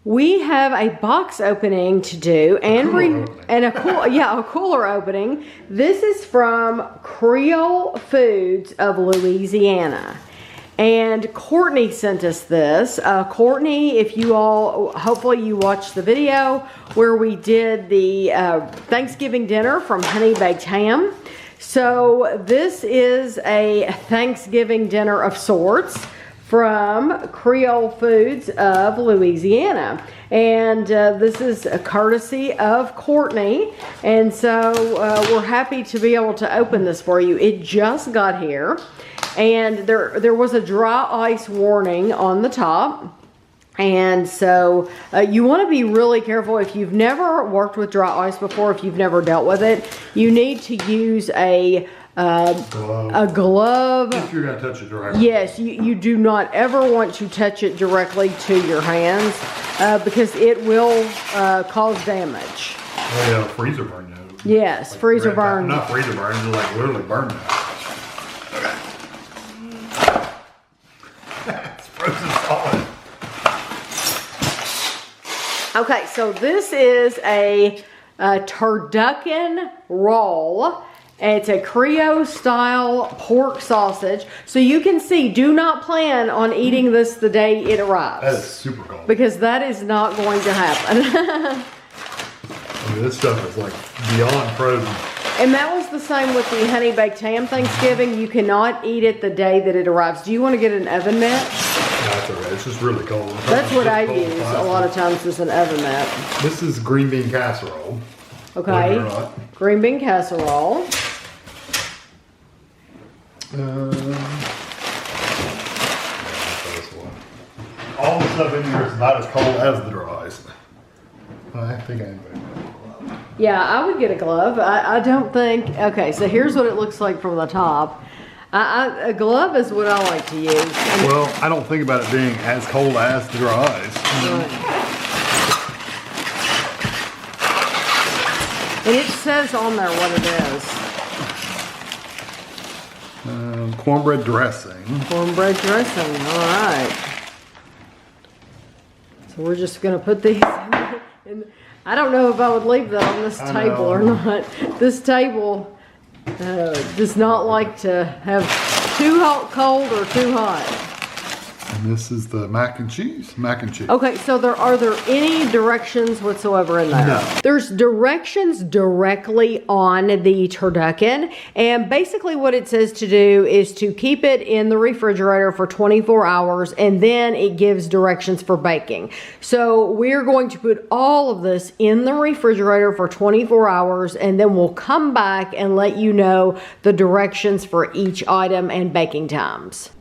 We have a box opening to do and a cooler opening. This is from Creole Foods of Louisiana. And Courtney sent us this. Courtney, if you all, hopefully you watched the video where we did the Thanksgiving dinner from Honey Baked Ham. So this is a Thanksgiving dinner of sorts from Creole Foods of Louisiana. And this is a courtesy of Courtney. And so we're happy to be able to open this for you. It just got here. And there was a dry ice warning on the top. And so you want to be really careful. If you've never worked with dry ice before, if you've never dealt with it, you need to use a glove. If you're going to touch it directly. Yes, you do not ever want to touch it directly to your hands because it will cause damage. Oh yeah, freezer burn though. Yes, like freezer burn. Not freezer burn, just like literally burn that. Okay. It's frozen solid. Okay, so this is a Turducken Roll. It's a Creole style pork sausage. So you can see, do not plan on eating this the day it arrives. That is super cold. Because that is not going to happen. I mean, this stuff is like beyond frozen. And that was the same with the Honey Baked Ham Thanksgiving. You cannot eat it the day that it arrives. Do you want to get an oven mitt? No, that's okay. It's just really cold. That's what I use a lot of times is an oven mitt. This is green bean casserole. Okay. Green bean casserole. All the stuff in here is about as cold as the dry ice. I think I am. Yeah, I would get a glove. I don't think. Okay, so here's what it looks like from the top. A glove is what I like to use. Well, I don't think about it being as cold as the dry ice. Right. And it says on there what it is. Cornbread dressing. Cornbread dressing, all right. So we're just gonna put these in. I don't know if I would leave that on this table or not. This table does not like to have too hot, cold or too hot. And this is the mac and cheese. Mac and cheese. Okay, so are there any directions whatsoever in there? No. There's directions directly on the turducken, and basically what it says to do is to keep it in the refrigerator for 24 hours, and then it gives directions for baking. So we're going to put all of this in the refrigerator for 24 hours, and then we'll come back and let you know the directions for each item and baking times.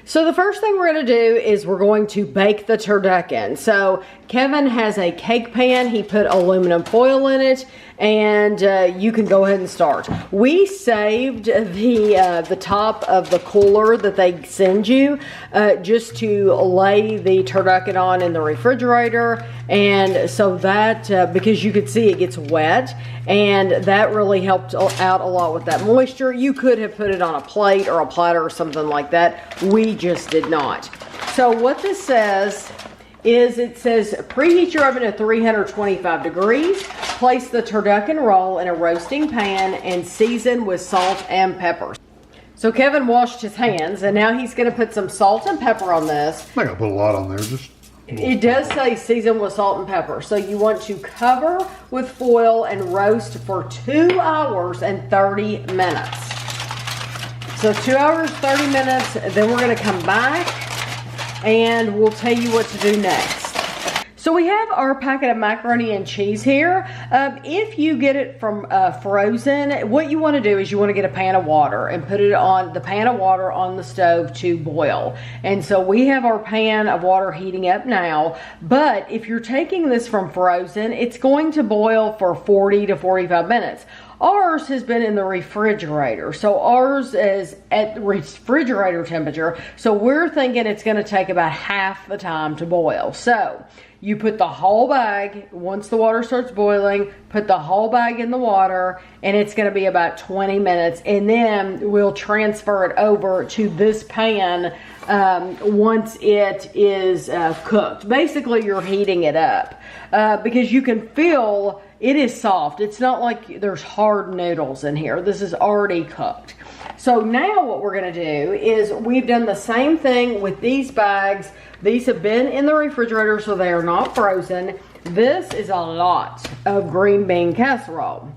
So the first thing we're going to do is we're going to bake the turducken. So Kevin has a cake pan. He put aluminum foil in it, and you can go ahead and start. We saved the top of the cooler that they send you just to lay the turducken on in the refrigerator, and so that because you could see it gets wet, and that really helped out a lot with that moisture. You could have put it on a plate or a platter or something like that. We just did not. So what this says is it says preheat your oven to 325 degrees, place the turducken roll in a roasting pan, and season with salt and pepper. So Kevin washed his hands, and now he's going to put some salt and pepper on this. I'm not going to put a lot on there. Just it does say season with salt and pepper. So you want to cover with foil and roast for 2 hours and 30 minutes. So 2 hours, 30 minutes, then we're going to come back and we'll tell you what to do next. So we have our packet of macaroni and cheese here. If you get it from frozen, what you want to do is you want to get a pan of water and put it on the pan of water on the stove to boil. And so we have our pan of water heating up now, but if you're taking this from frozen, it's going to boil for 40 to 45 minutes. Ours has been in the refrigerator. So ours is at refrigerator temperature. So we're thinking it's going to take about half the time to boil. So you put the whole bag, once the water starts boiling, put the whole bag in the water, and it's going to be about 20 minutes. And then we'll transfer it over to this pan once it is cooked. Basically, you're heating it up because you can feel it is soft. It's not like there's hard noodles in here. This is already cooked. So now what we're going to do is we've done the same thing with these bags. These have been in the refrigerator, so they are not frozen. This is a lot of green bean casserole.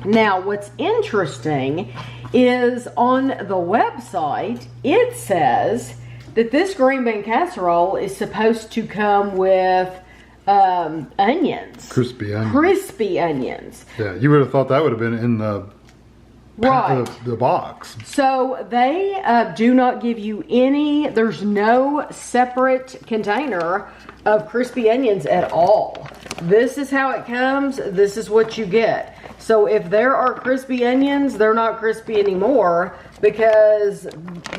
Now, what's interesting is on the website, it says that this green bean casserole is supposed to come with onions. Crispy onions. Crispy onions. Yeah, you would have thought that would have been in the the box. So they do not give you any, there's no separate container of crispy onions at all. This is how it comes. This is what you get. So if there are crispy onions, they're not crispy anymore because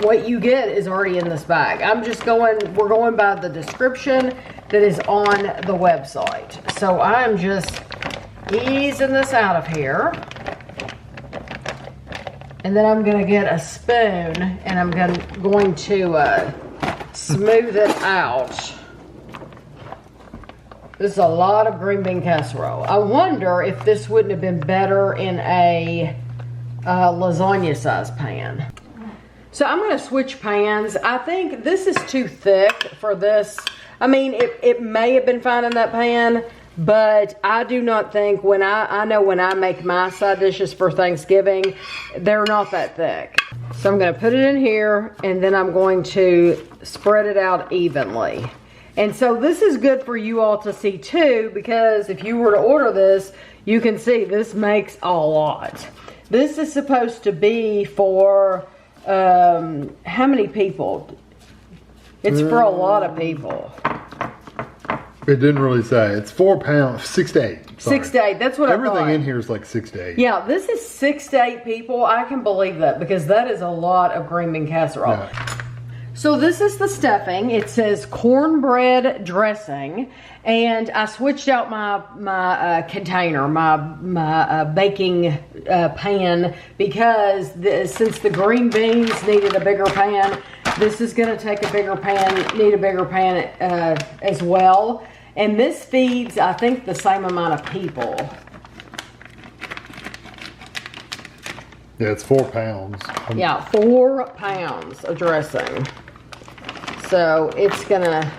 what you get is already in this bag. We're going by the description that is on the website. So I'm just easing this out of here. And then I'm going to get a spoon and I'm going to smooth it out. This is a lot of green bean casserole. I wonder if this wouldn't have been better in a lasagna size pan. So I'm going to switch pans. I think this is too thick for this. I mean, it may have been fine in that pan, but I do not think I know when I make my side dishes for Thanksgiving, they're not that thick. So I'm going to put it in here and then I'm going to spread it out evenly. And so this is good for you all to see too, because if you were to order this, you can see this makes a lot. This is supposed to be for how many people? It's for a lot of people. It didn't really say. It's 4 pounds, 6 to 8. Sorry. 6 to 8, that's what I thought. Everything in here is like 6 to 8. Yeah, this is 6 to 8 people. I can believe that because that is a lot of green bean casserole. Yeah. So this is the stuffing. It says cornbread dressing, and I switched out my container, my baking pan, because since the green beans needed a bigger pan, this is going to take a bigger pan, need a bigger pan as well. And this feeds, I think, the same amount of people. Yeah, it's 4 pounds. Yeah, 4 pounds of dressing. So it's gonna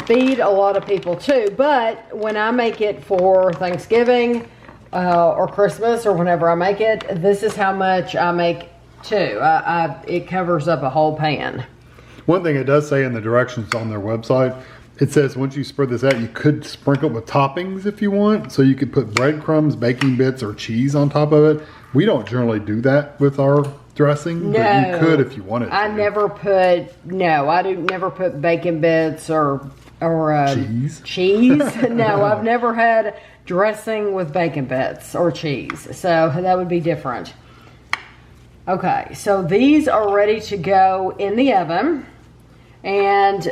feed a lot of people too. But when I make it for Thanksgiving or Christmas or whenever I make it, this is how much I make too. It covers up a whole pan. One thing it does say in the directions on their website, it says once you spread this out, you could sprinkle it with toppings if you want. So you could put breadcrumbs, baking bits, or cheese on top of it. We don't generally do that with our dressing, no, but you could if you wanted to. I never put bacon bits or cheese. No, I've never had dressing with bacon bits or cheese. So that would be different. Okay, so these are ready to go in the oven. And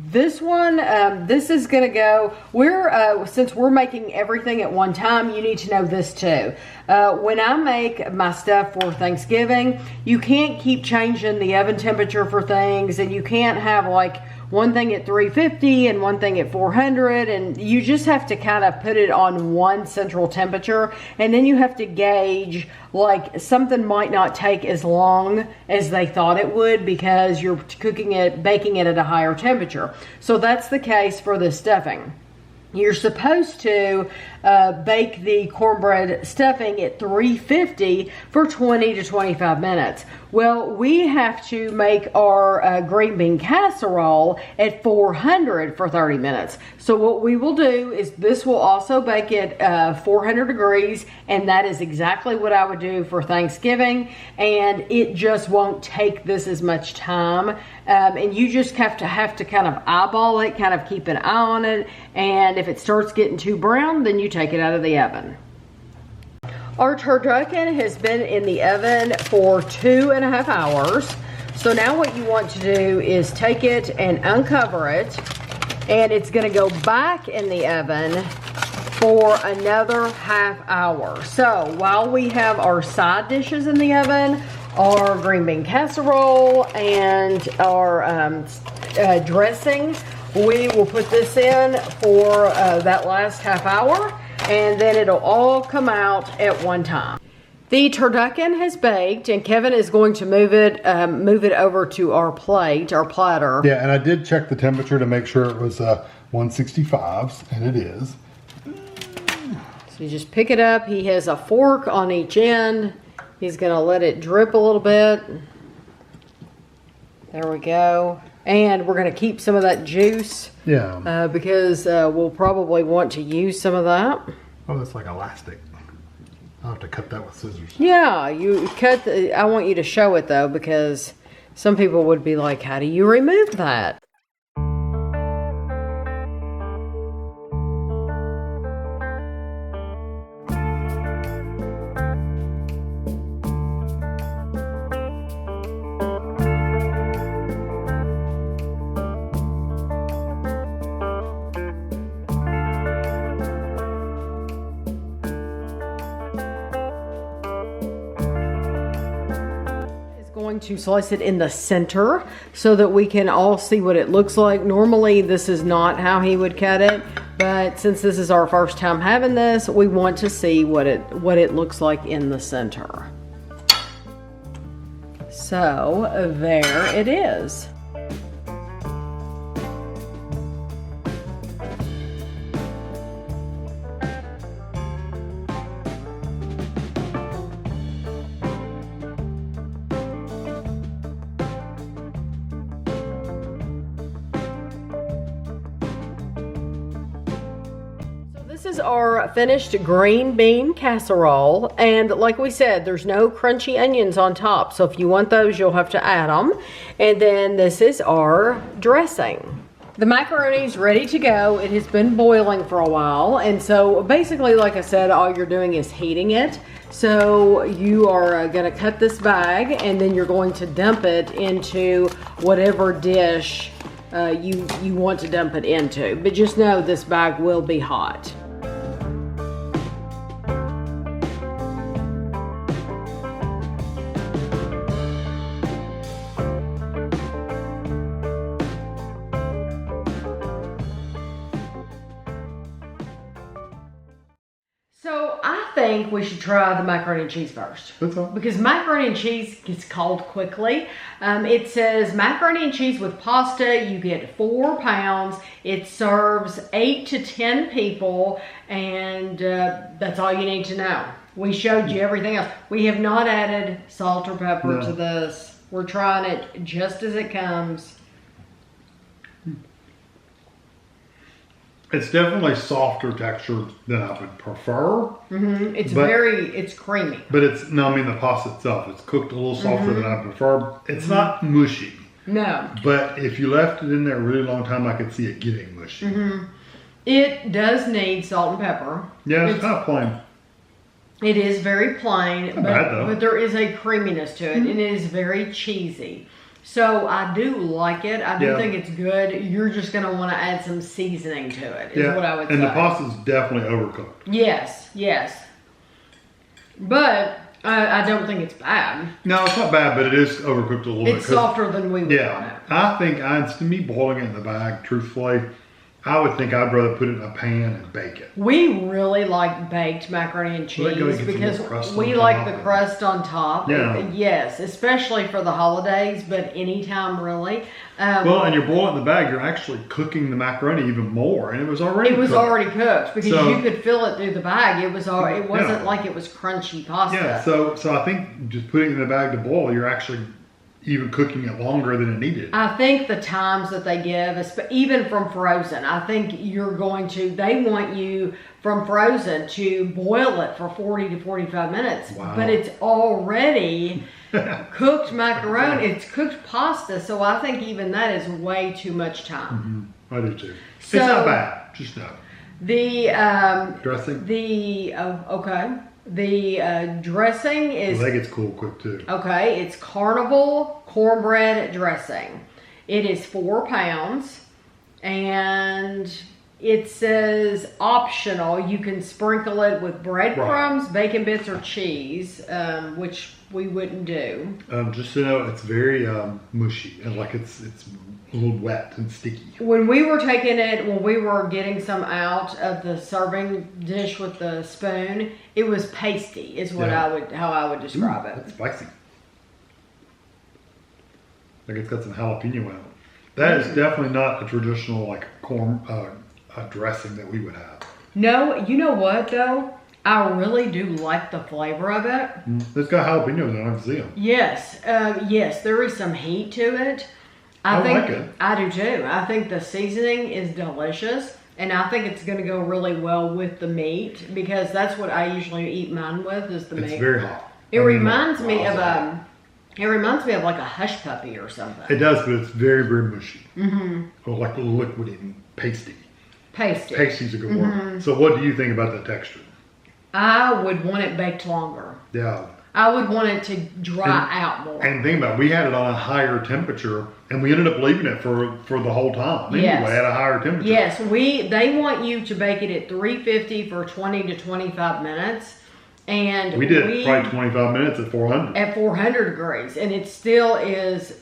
this one, this is going to go, since we're making everything at one time, you need to know this too. When I make my stuff for Thanksgiving, you can't keep changing the oven temperature for things, and you can't have like one thing at 350 and one thing at 400, and you just have to kind of put it on one central temperature, and then you have to gauge, like something might not take as long as they thought it would because you're baking it at a higher temperature. So that's the case for the stuffing. You're supposed to bake the cornbread stuffing at 350 for 20 to 25 minutes. Well, we have to make our green bean casserole at 400 for 30 minutes. So what we will do is this will also bake at 400 degrees, and that is exactly what I would do for Thanksgiving, and it just won't take this as much time. And you just have to kind of eyeball it, kind of keep an eye on it, and if it starts getting too brown, then you take it out of the oven. Our turducken has been in the oven for 2.5 hours. So now what you want to do is take it and uncover it, and it's gonna go back in the oven for another half hour. So while we have our side dishes in the oven, our green bean casserole and our dressing, we will put this in for that last half hour, and then it'll all come out at one time. The turducken has baked, and Kevin is going to move it over to our plate, our platter. Yeah, and I did check the temperature to make sure it was 165s, and it is. So you just pick it up. He has a fork on each end. He's gonna let it drip a little bit. There we go. And we're gonna keep some of that juice. Yeah. Because we'll probably want to use some of that. Oh, that's like elastic. I'll have to cut that with scissors. Yeah, you cut I want you to show it though, because some people would be like, how do you remove that? Going to slice it in the center so that we can all see what it looks like. Normally this is not how he would cut it, but since this is our first time having this, we want to see what it looks like in the center. So there it is. This is our finished green bean casserole, and like we said, there's no crunchy onions on top, so if you want those, you'll have to add them. And then this is our dressing. The macaroni's ready to go. It has been boiling for a while, and so basically, like I said, all you're doing is heating it. So you are gonna cut this bag, and then you're going to dump it into whatever dish you want to dump it into. But just know this bag will be hot. So I think we should try the macaroni and cheese first. That's all. Because macaroni and cheese gets cold quickly. It says macaroni and cheese with pasta, you get 4 pounds. It serves 8 to 10 people, and that's all you need to know. We showed you everything else. We have not added salt or pepper to this. We're trying it just as it comes. It's definitely softer texture than I would prefer. It's creamy. But I mean the pasta itself, it's cooked a little softer than I prefer. It's not mushy. No. But if you left it in there a really long time, I could see it getting mushy. It does need salt and pepper. Yeah, it's kind of plain. It is very plain, but there is a creaminess to it, and it is very cheesy. So I do like it. I do think it's good. You're just going to want to add some seasoning to it, is what I would say. And the pasta's definitely overcooked. Yes, yes. But I don't think it's bad. No, it's not bad, but it is overcooked a little bit. It's softer than we would want it. I think instead of me boiling it in the bag, truthfully, I would think I'd rather put it in a pan and bake it. We really like baked macaroni and cheese because we like the crust on top. Yeah. Yes, especially for the holidays, but anytime really. Well, and you're boiling the bag, you're actually cooking the macaroni even more, and it was already cooked because you could feel it through the bag. It wasn't like it was crunchy pasta. Yeah, so I think just putting it in the bag to boil, you're actually even cooking it longer than it needed. I think the times that they give, even from frozen, I think they want you from frozen to boil it for 40 to 45 minutes. Wow. But it's already cooked macaroni, it's cooked pasta, so I think even that is way too much time. I do too. So, it's not bad, just no. The dressing? okay. The dressing is... Well, that gets cool quick too. Okay, it's Carnival cornbread dressing. It is 4 pounds, and it says optional. You can sprinkle it with breadcrumbs, bacon bits, or cheese, which we wouldn't do. Just so you know, it's very mushy and like it's a little wet and sticky. When we were getting some out of the serving dish with the spoon, it was pasty, is what how I would describe it. That's spicy. Like it's got some jalapeno in it. That is definitely not a traditional like corn dressing that we would have. No, you know what though? I really do like the flavor of it. It's got jalapenos in it. I can see them. Yes, yes, there is some heat to it. I like it. I do too. I think the seasoning is delicious, and I think it's going to go really well with the meat because that's what I usually eat mine with is the meat. It's very hot. It reminds me of like a hush puppy or something. It does, but it's very, very mushy. Or like liquidy and pasty. Pasty's a good word. So what do you think about the texture? I would want it baked longer. Yeah. I would want it to dry out more. And think about it, we had it on a higher temperature, and we ended up leaving it for the whole time. Anyway, at a higher temperature. Yes, they want you to bake it at 350 for 20 to 25 minutes. And we did probably 25 minutes at 400. At 400 degrees, and it still is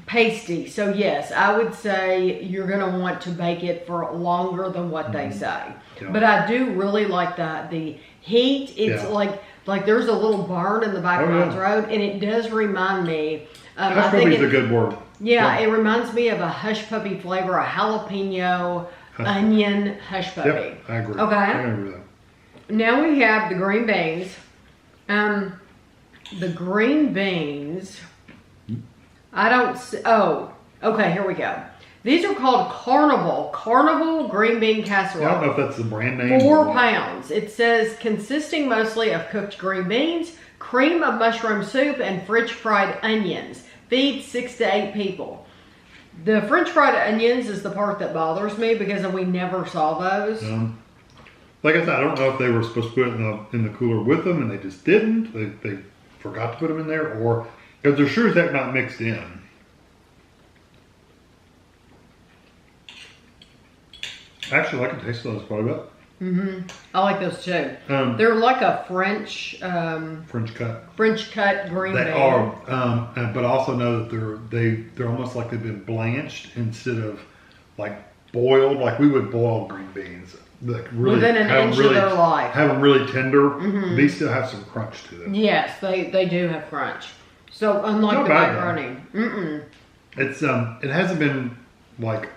pasty. So yes, I would say you're going to want to bake it for longer than what they say. Yeah. But I do really like the heat. It's like there's a little burn in the back of my throat, and it does remind me. Hush puppy is a good word. Yeah, it reminds me of a hush puppy flavor, a jalapeno onion hush puppy. Yep, I agree. Okay. I agree with that. Now we have the green beans. The green beans, I don't see, okay, here we go. These are called Carnival green bean casserole. I don't know if that's the brand name. 4 pounds. It says consisting mostly of cooked green beans, cream of mushroom soup, and French fried onions. Feed 6 to 8 people. The French fried onions is the part that bothers me because we never saw those. Like I said, I don't know if they were supposed to put it in the cooler with them and they just didn't. They forgot to put them in there, or because they're sure as heck not mixed in. Actually, I can taste those quite a bit. I like those too. They're like a French cut green bean. They are, but also know that they're almost like they've been blanched instead of like boiled. Like we would boil green beans. Like really within an inch of their life. Have them really tender. These still have some crunch to them. Yes, they do have crunch. So unlike the macaroni. It's it hasn't been like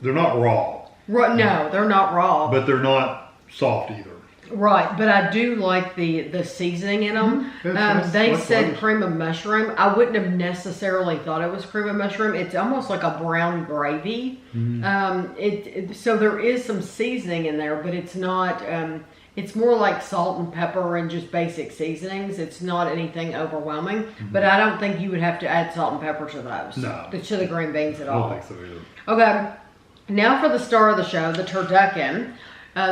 they're not raw. No, they're not raw. But they're not soft either. Right, but I do like the seasoning in them. They said cream of mushroom. I wouldn't have necessarily thought it was cream of mushroom. It's almost like a brown gravy. So there is some seasoning in there, but it's not. It's more like salt and pepper and just basic seasonings. It's not anything overwhelming. But I don't think you would have to add salt and pepper to those. No. To the green beans at all. I don't think so either. Okay, now for the star of the show, the turducken.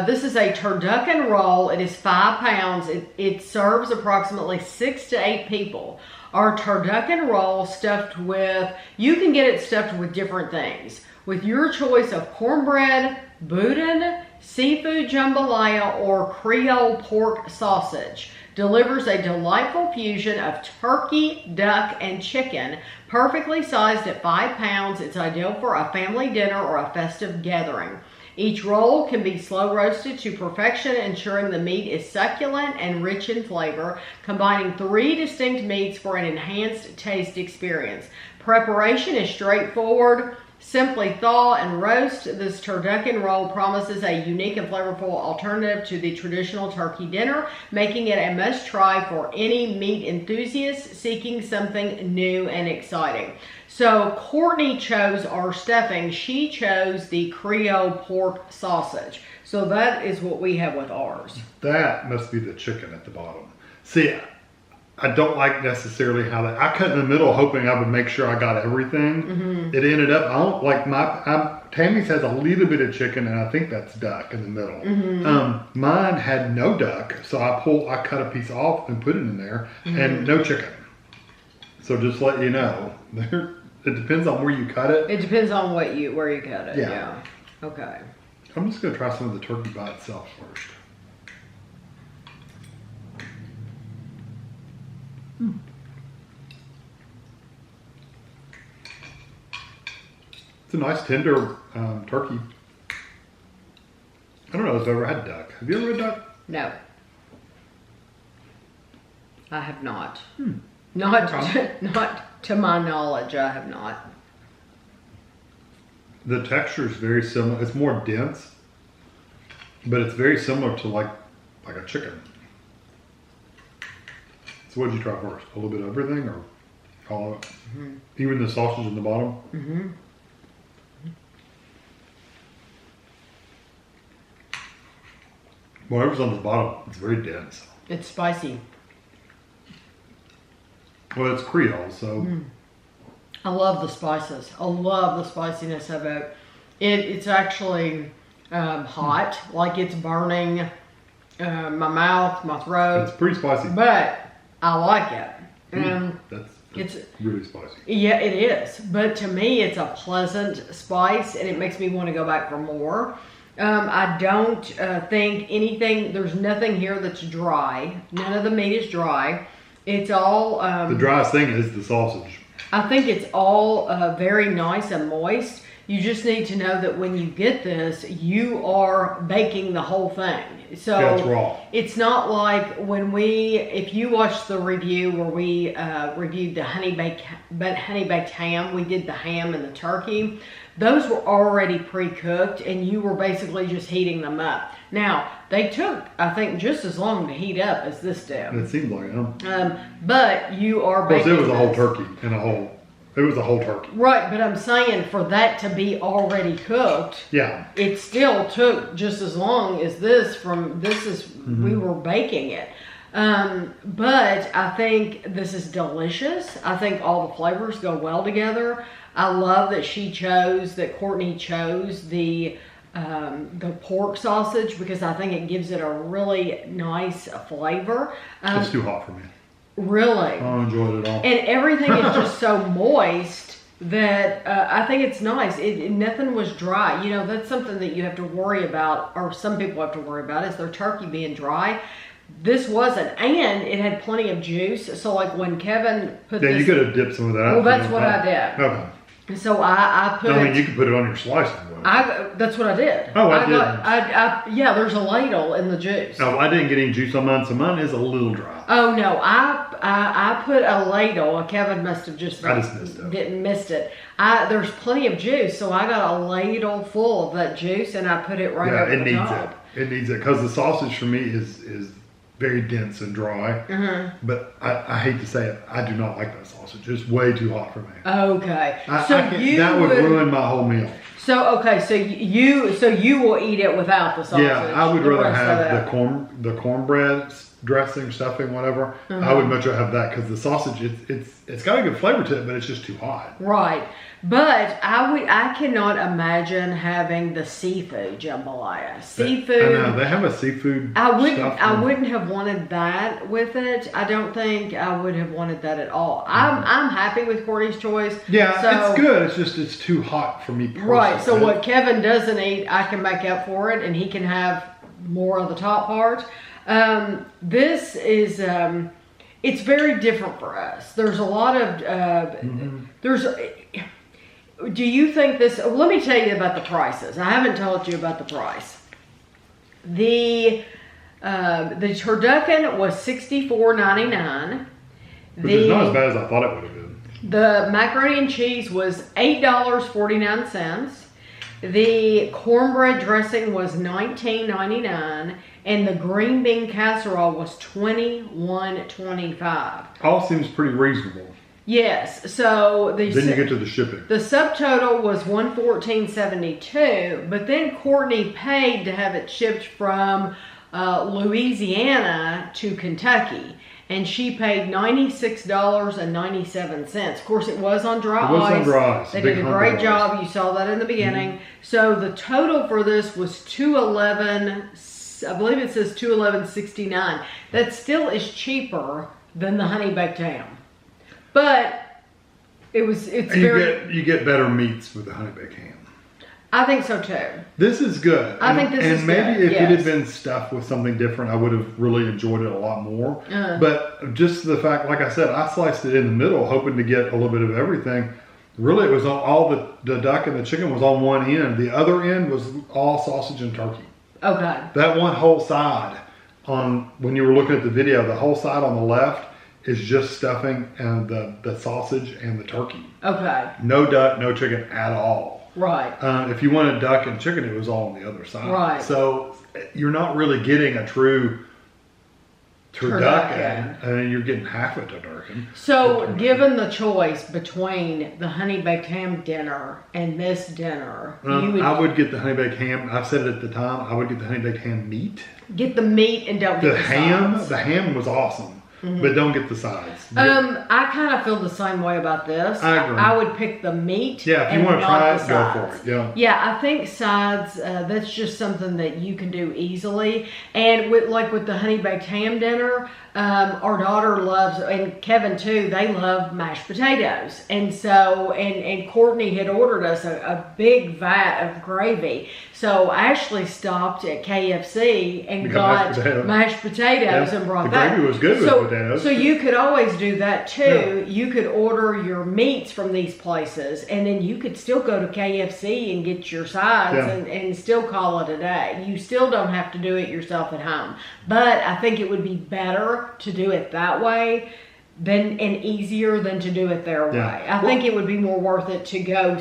This is a turducken roll. It is 5 pounds. It serves approximately 6 to 8 people. Our turducken roll stuffed with, you can get it stuffed with different things. With your choice of cornbread, boudin, seafood jambalaya, or Creole pork sausage. Delivers a delightful fusion of turkey, duck, and chicken. Perfectly sized at 5 pounds. It's ideal for a family dinner or a festive gathering. Each roll can be slow roasted to perfection, ensuring the meat is succulent and rich in flavor, combining 3 distinct meats for an enhanced taste experience. Preparation is straightforward. Simply thaw and roast. This turducken roll promises a unique and flavorful alternative to the traditional turkey dinner, making it a must-try for any meat enthusiast seeking something new and exciting. So Courtney chose our stuffing. She chose the Creole pork sausage. So that is what we have with ours. That must be the chicken at the bottom. See, I don't like necessarily how that. I cut in the middle, hoping I would make sure I got everything. It ended up. I don't like Tammy's has a little bit of chicken, and I think that's duck in the middle. Mine had no duck, so I cut a piece off and put it in there, and no chicken. So just let you know, it depends on where you cut it. It depends on where you cut it. Yeah. Okay. I'm just gonna try some of the turkey by itself first. It's a nice tender turkey. I don't know if I've ever had duck. Have you ever had duck? No. I have not. Okay. Not to my knowledge, I have not. The texture is very similar. It's more dense, but it's very similar to like a chicken. So what did you try first? A little bit of everything, or all of it? Even the sausage in the bottom? Whatever's on the bottom, it's very dense. It's spicy. Well, it's Creole, so. I love the spices. I love the spiciness of it. It's actually hot, like it's burning my mouth, my throat. It's pretty spicy. But I like it. That's really spicy. Yeah, it is. But to me, it's a pleasant spice, and it makes me want to go back for more. I don't think there's nothing here that's dry. None of the meat is dry. It's all... the driest thing is the sausage. I think it's all very nice and moist. You just need to know that when you get this, you are baking the whole thing. So yeah, it's raw. It's not like if you watch the review where we reviewed the honey baked ham, we did the ham and the turkey. Those were already pre-cooked, and you were basically just heating them up. Now, they took, I think, just as long to heat up as this did. It seemed like it. But you are baking. Of course, it was a whole turkey It was a whole turkey. Right, but I'm saying for that to be already cooked, yeah, it still took just as long as this. We were baking it. But I think this is delicious. I think all the flavors go well together. I love that Courtney chose the pork sausage, because I think it gives it a really nice flavor. it's too hot for me. Really? I don't enjoy it at all. And everything is just so moist that I think it's nice. Nothing was dry. You know, that's something that you have to worry about, or some people have to worry about, is their turkey being dry. This wasn't, and it had plenty of juice. So like when Kevin put this... Yeah, you could have dipped some of that. Well, that's what I did. Okay. So I put... I mean, you could put it on your slicing. That's what I did. Oh, I did. Yeah, there's a ladle in the juice. No, I didn't get any juice on mine, so mine is a little dry. Oh no, I put a ladle. Kevin must have just missed it. There's plenty of juice, so I got a ladle full of that juice, and I put it right over the top. It needs it because the sausage for me is very dense and dry. But I hate to say it, I do not like that sausage. It's way too hot for me. Okay, that would ruin my whole meal. So you will eat it without the sausage. Yeah, I would rather have the cornbread dressing, stuffing, whatever. I would much rather have that, because the sausage it's got a good flavor to it, but it's just too hot. Right, but I cannot imagine having the seafood jambalaya. Seafood. I know they have a seafood. I wouldn't have wanted that with it. I don't think I would have wanted that at all. I'm happy with Courtney's choice. Yeah, it's good. It's just it's too hot for me personally. Right. So what Kevin doesn't eat, I can make up for it, and he can have more of the top part. This is it's very different for us. There's a lot of do you think this? Let me tell you about the prices. I haven't told you about the price. The turducken was $64.99. Which is not as bad as I thought it would have been. The macaroni and cheese was $8.49. The cornbread dressing was $19.99, and the green bean casserole was $21.25. All seems pretty reasonable. Yes, so then you get to the shipping. The subtotal was $114.72, but then Courtney paid to have it shipped from Louisiana to Kentucky. and she paid $96.97. Of course, it was on dry It was ice. on dry ice. They Big did a hunk of great ice. job. You saw that in the beginning. So the total for this was $211. I believe it says $211.69. That still is cheaper than the honey baked ham, but You get better meats with the honey baked ham. I think so too. This is good. I think this is And maybe good, if it had yes. been stuffed with something different, I would have really enjoyed it a lot more. Uh-huh. But just the fact, like I said, I sliced it in the middle, hoping to get a little bit of everything. Really, it was all the duck and the chicken was on one end. The other end was all sausage and turkey. Okay. That one whole side, when you were looking at the video, the whole side on the left is just stuffing and the sausage and the turkey. Okay. No duck, no chicken at all. Right. If you wanted duck and chicken, it was all on the other side. Right. So you're not really getting a true turducken, and you're getting half a turducken. So, given the choice between the honey baked ham dinner and this dinner, I would get the honey baked ham. I've said it at the time. I would get the honey baked ham meat. get the meat and don't get the ham. sides. The ham was awesome, but don't get the sides. I kind of feel the same way about this. I agree. I would pick the meat. Yeah, if you and want to not try the it, go sides. for it. Yeah. Yeah, I think sides. That's just something that you can do easily. And with the honey baked ham dinner, our daughter loves, and Kevin too. They love mashed potatoes, and so and Courtney had ordered us a big vat of gravy. So Ashley stopped at KFC and got mashed potatoes and brought the that. gravy was good with potatoes. So you could always do that too. You could order your meats from these places, and then you could still go to KFC and get your sides and still call it a day. You still don't have to do it yourself at home. But I think it would be better to do it that way and easier than to do it their way. I think it would be more worth it to go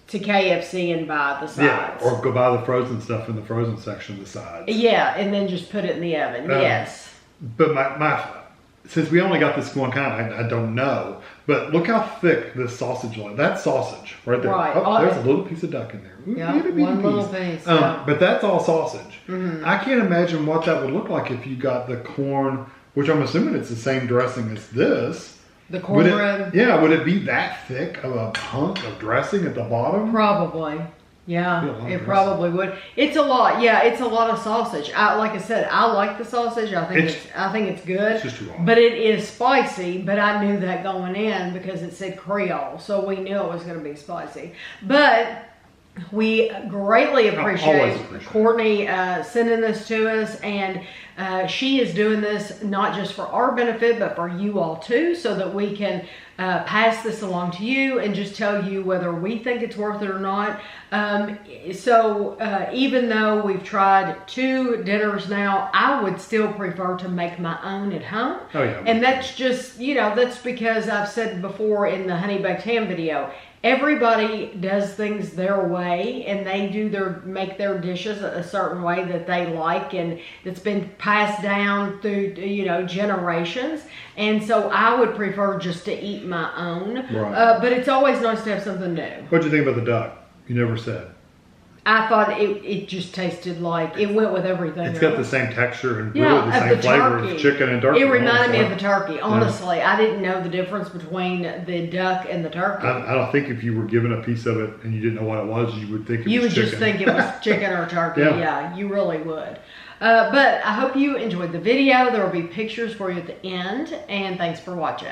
to KFC and buy the sides. Yeah, or go buy the frozen stuff in the frozen section of the sides. Yeah, and then just put it in the oven. Yes. But since we only got this one kind, I don't know. But look how thick this sausage was. That's sausage right there. Right. Oh, there's a little piece of duck in there. Ooh, Yeah, itty bitty one little piece. But that's all sausage. I can't imagine what that would look like if you got the corn, which I'm assuming it's the same dressing as this. The cornbread? Would it be that thick of a hunk of dressing at the bottom? Probably. Yeah, it probably would. It's a lot. Yeah, it's a lot of sausage. Like I said, I like the sausage. I think it's good. It's just too long. But it is spicy. But I knew that going in because it said Creole, so we knew it was going to be spicy. But we greatly appreciate Courtney sending this to us, and she is doing this not just for our benefit, but for you all too, so that we can pass this along to you and just tell you whether we think it's worth it or not. Even though we've tried 2 dinners now, I would still prefer to make my own at home. Oh yeah. And that's just, that's because I've said before in the honey baked ham video, everybody does things their way, and they make their dishes a certain way that they like, and that's been passed down through generations. And so I would prefer just to eat my own. Right. But it's always nice to have something new. What'd you think about the duck? You never said. I thought it just tasted like it went with everything. It's got the same texture and really the same the flavor turkey. of chicken and turkey. It reminded me of the turkey. Honestly, I didn't know the difference between the duck and the turkey. I don't think if you were given a piece of it and you didn't know what it was, you would think it was chicken. You would just think it was chicken or turkey. Yeah, you really would. But I hope you enjoyed the video. There will be pictures for you at the end. And thanks for watching.